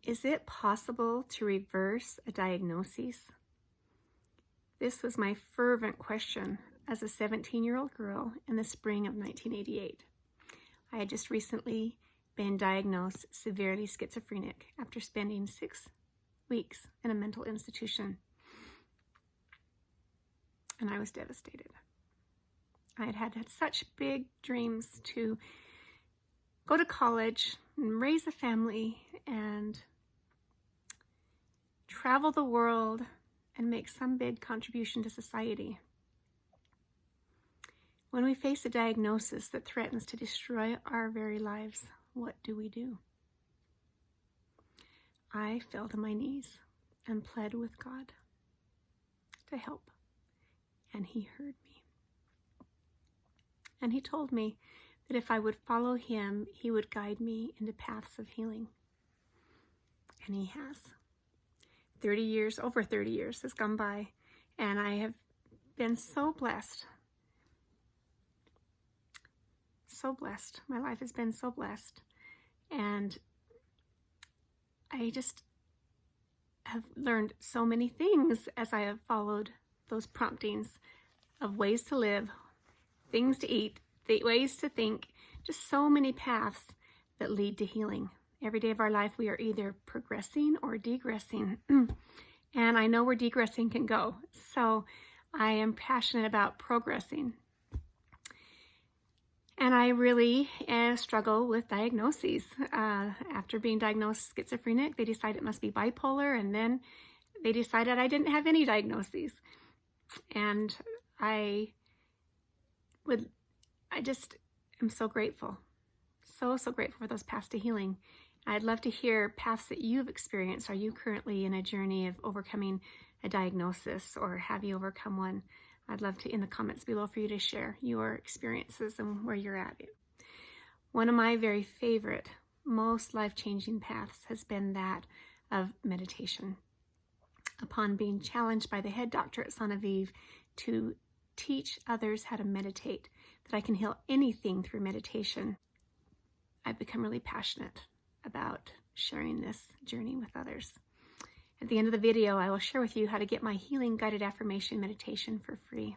Is it possible to reverse a diagnosis? This was my fervent question as a 17-year-old girl in the spring of 1988. I had just recently been diagnosed severely schizophrenic after spending 6 weeks in a mental institution. And I was devastated. I had such big dreams to go to college and raise a family and travel the world and make some big contribution to society. When we face a diagnosis that threatens to destroy our very lives, what do we do? I fell to my knees and pled with God to help, and He heard me. And He told me that if I would follow Him, He would guide me into paths of healing. And He has. Over 30 years has gone by, and I have been so blessed. So blessed. My life has been so blessed. And I just have learned so many things as I have followed those promptings of ways to live, things to eat, the ways to think, just so many paths that lead to healing. Every day of our life, we are either progressing or degressing. And I know where degressing can go. So I am passionate about progressing. And I really struggle with diagnoses. After being diagnosed schizophrenic, they decided it must be bipolar. And then they decided I didn't have any diagnoses. And I just am so grateful. So grateful for those paths to healing. I'd love to hear paths that you've experienced. Are you currently in a journey of overcoming a diagnosis, or have you overcome one? I'd love to, in the comments below, for you to share your experiences and where you're at. One of my very favorite, most life-changing paths has been that of meditation. Upon being challenged by the head doctor at St. Aviv to teach others how to meditate, that I can heal anything through meditation, I've become really passionate about sharing this journey with others. At the end of the video, I will share with you how to get my healing guided affirmation meditation for free.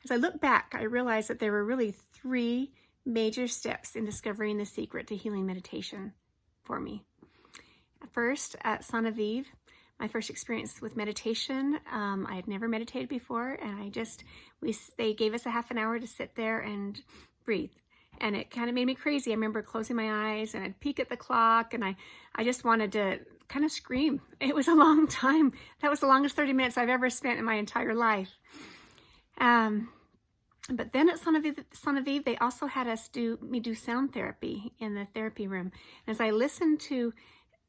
As I look back, I realized that there were really 3 major steps in discovering the secret to healing meditation for me. First, at St. Aviv, my first experience with meditation, I had never meditated before, and they gave us a half an hour to sit there and breathe. And it kind of made me crazy. I remember closing my eyes and I'd peek at the clock, and I just wanted to kind of scream. It was a long time. That was the longest 30 minutes I've ever spent in my entire life. But then at St. Aviv, they also had us do sound therapy in the therapy room. And as I listened to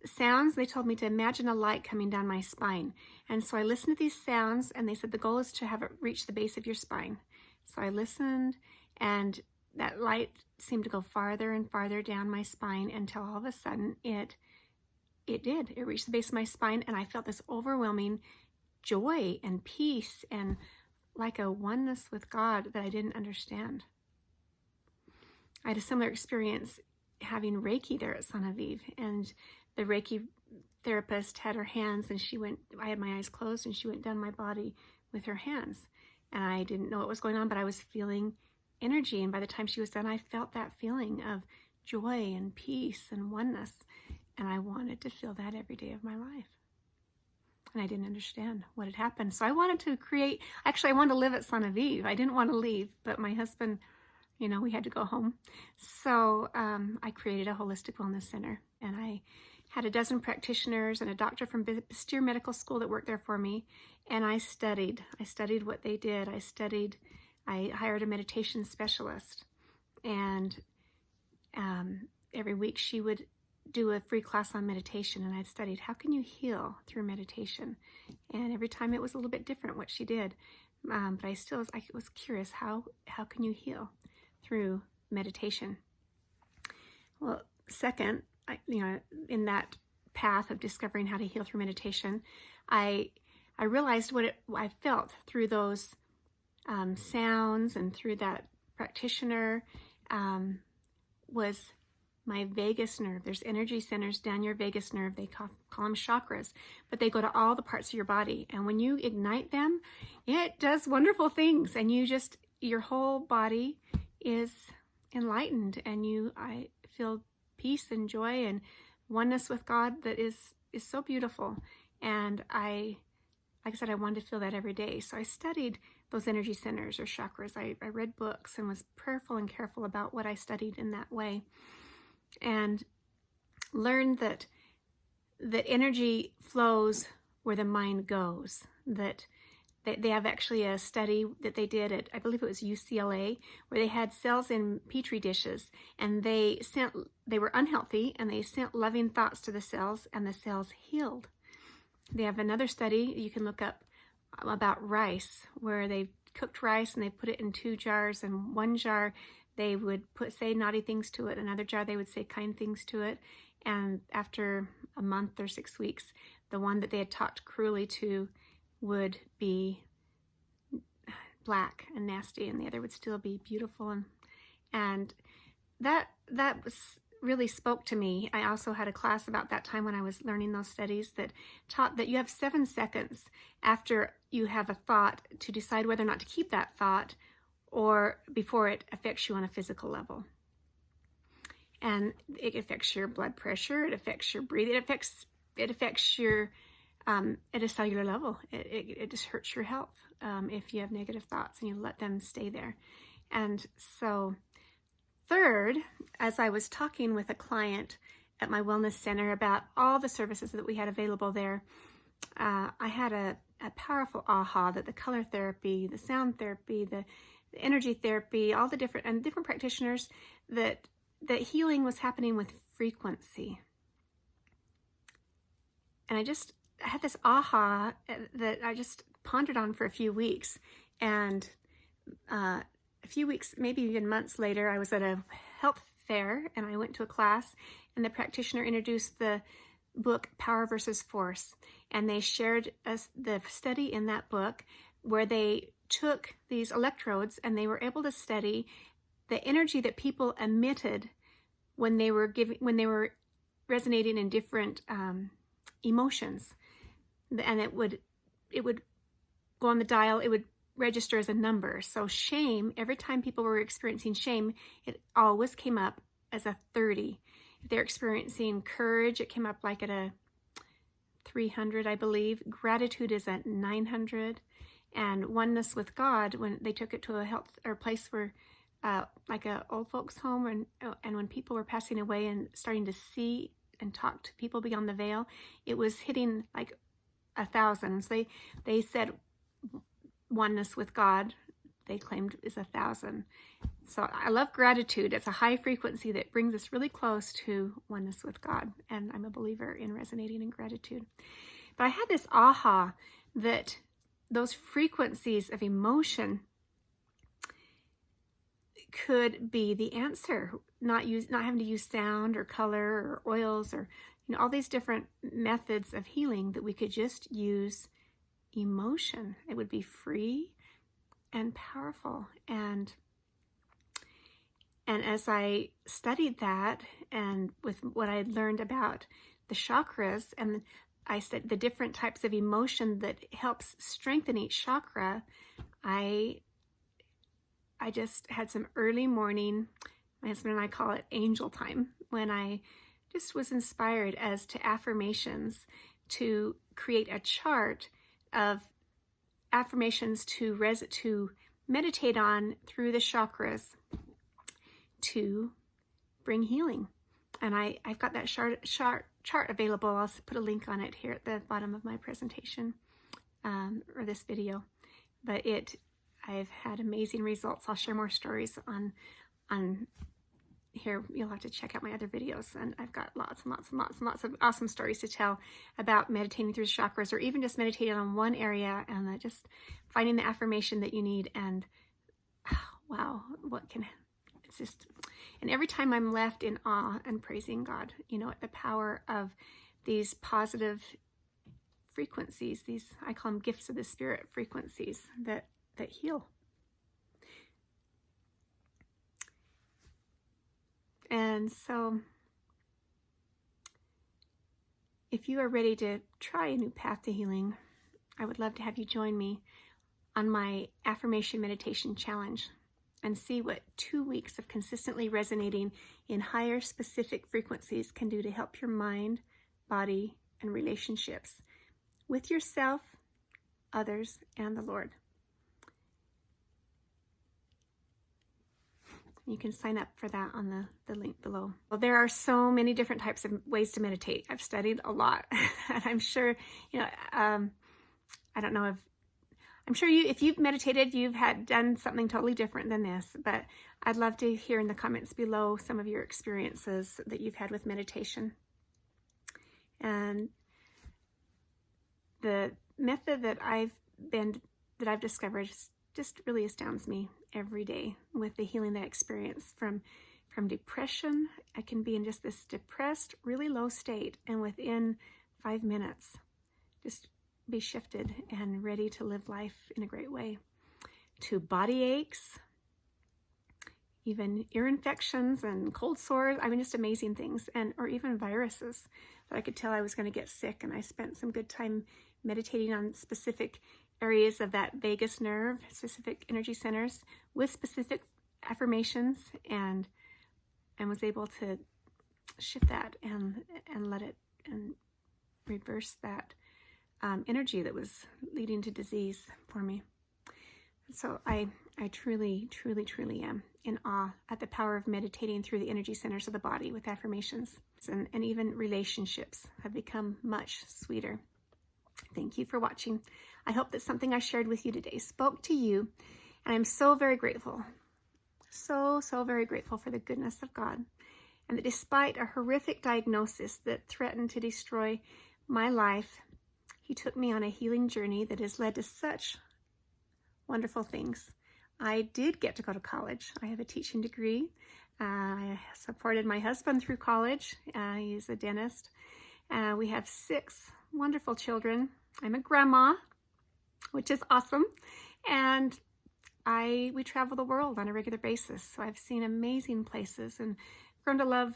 sounds, they told me to imagine a light coming down my spine. And so I listened to these sounds, and they said the goal is to have it reach the base of your spine. So I listened, and that light seemed to go farther and farther down my spine until all of a sudden it did. It reached the base of my spine, and I felt this overwhelming joy and peace and like a oneness with God that I didn't understand. I had a similar experience having Reiki there at St. Aviv, and the Reiki therapist had her hands, and I had my eyes closed, and she went down my body with her hands. And I didn't know what was going on, but I was feeling energy, and by the time she was done, I felt that feeling of joy and peace and oneness, and I wanted to feel that every day of my life. And I didn't understand what had happened. So I wanted to I wanted to live at St. Aviv. I didn't want to leave, but my husband, we had to go home. So I created a holistic wellness center, and I had a dozen practitioners and a doctor from Bastyr Medical School that worked there for me, and I studied what they did. I hired a meditation specialist, and every week she would do a free class on meditation, and I'd studied how can you heal through meditation, and every time it was a little bit different what she did, but I was curious, how can you heal through meditation? Well, second, in that path of discovering how to heal through meditation, I realized what I felt through those sounds and through that practitioner was my vagus nerve. There's energy centers down your vagus nerve. They call them chakras, but they go to all the parts of your body. And when you ignite them, it does wonderful things. And your whole body is enlightened, and I feel peace and joy and oneness with God that is so beautiful. And like I said, I wanted to feel that every day. So I studied those energy centers or chakras. I read books and was prayerful and careful about what I studied in that way, and learned that energy flows where the mind goes. That they have actually a study that they did at, I believe it was UCLA, where they had cells in petri dishes, and they were unhealthy, and they sent loving thoughts to the cells, and the cells healed. They have another study you can look up about rice, where they cooked rice and they put it in 2 jars, and 1 jar they would say naughty things to it, another jar they would say kind things to it, and after a month or 6 weeks, the one that they had talked cruelly to would be black and nasty, and the other would still be beautiful. And that was really spoke to me. I also had a class about that time when I was learning those studies that taught that you have 7 seconds after you have a thought to decide whether or not to keep that thought, or before it affects you on a physical level. And it affects your blood pressure, it affects your breathing, it affects your at a cellular level. It just hurts your health if you have negative thoughts and you let them stay there. And so, third, as I was talking with a client at my wellness center about all the services that we had available there, I had a powerful aha that the color therapy, the sound therapy, the energy therapy, all the different practitioners, that healing was happening with frequency. And I had this aha that I just pondered on for a few weeks. And a few weeks, maybe even months later, I was at a health fair, and I went to a class, and the practitioner introduced the book Power versus Force. And they shared the study in that book where they took these electrodes and they were able to study the energy that people emitted when they were resonating in different emotions. And it would go on the dial, it would register as a number. So shame, every time people were experiencing shame, it always came up as a 30. If they're experiencing courage, it came up like at a 300, I believe. Gratitude is at 900. And oneness with God, when they took it to a health or place where, like a old folks home, and when people were passing away and starting to see and talk to people beyond the veil, it was hitting like 1,000. So they said oneness with God, they claimed, is 1,000. So I love gratitude. It's a high frequency that brings us really close to oneness with God. And I'm a believer in resonating in gratitude. But I had this aha that those frequencies of emotion could be the answer. Not having to use sound or color or oils or all these different methods of healing, that we could just use emotion. It would be free and powerful. And as I studied that, and with what I learned about the chakras, and I said the different types of emotion that helps strengthen each chakra, I just had some early morning, my husband and I call it angel time, when I just was inspired as to affirmations, to create a chart of affirmations to meditate on through the chakras to bring healing. And I've got that chart available. I'll put a link on it here at the bottom of my presentation, or this video. But I've had amazing results. I'll share more stories on here. You'll have to check out my other videos, and I've got lots and lots and lots and lots of awesome stories to tell about meditating through the chakras, or even just meditating on one area and just finding the affirmation that you need. And wow, it's just, and every time I'm left in awe and praising God, at the power of these positive frequencies, these, I call them gifts of the spirit frequencies that heal. And so if you are ready to try a new path to healing, I would love to have you join me on my Affirmation Meditation Challenge and see what 2 weeks of consistently resonating in higher specific frequencies can do to help your mind, body, and relationships with yourself, others, and the Lord. You can sign up for that on the link below. Well, there are so many different types of ways to meditate. I've studied a lot, and I'm sure, I don't know I'm sure if you've meditated, you've done something totally different than this, but I'd love to hear in the comments below some of your experiences that you've had with meditation. And the method that I've discovered just really astounds me every day with the healing that I experience from depression. I can be in just this depressed, really low state, and within 5 minutes, just be shifted and ready to live life in a great way. To body aches, even ear infections and cold sores. I mean, just amazing things, or even viruses that I could tell I was going to get sick. And I spent some good time meditating on specific areas of that vagus nerve, specific energy centers with specific affirmations, and was able to shift that and let it and reverse that energy that was leading to disease for me. So I truly, truly, truly am in awe at the power of meditating through the energy centers of the body with affirmations. And even relationships have become much sweeter. Thank you for watching. I hope that something I shared with you today spoke to you. And I'm so very grateful, so very grateful for the goodness of God. And that despite a horrific diagnosis that threatened to destroy my life, He took me on a healing journey that has led to such wonderful things. I did get to go to college. I have a teaching degree. I supported my husband through college. He's a dentist. We have 6 wonderful children. I'm a grandma, which is awesome. And we travel the world on a regular basis. So I've seen amazing places and grown to love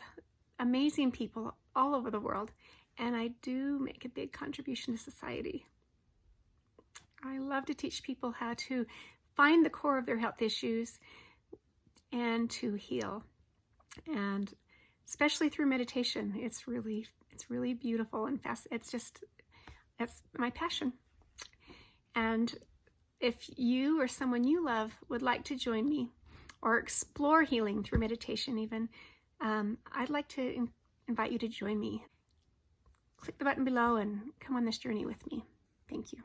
amazing people all over the world. And I do make a big contribution to society. I love to teach people how to find the core of their health issues and to heal. And especially through meditation, it's really beautiful and fast. That's my passion. And if you or someone you love would like to join me or explore healing through meditation even, I'd like to invite you to join me. Click the button below and come on this journey with me. Thank you.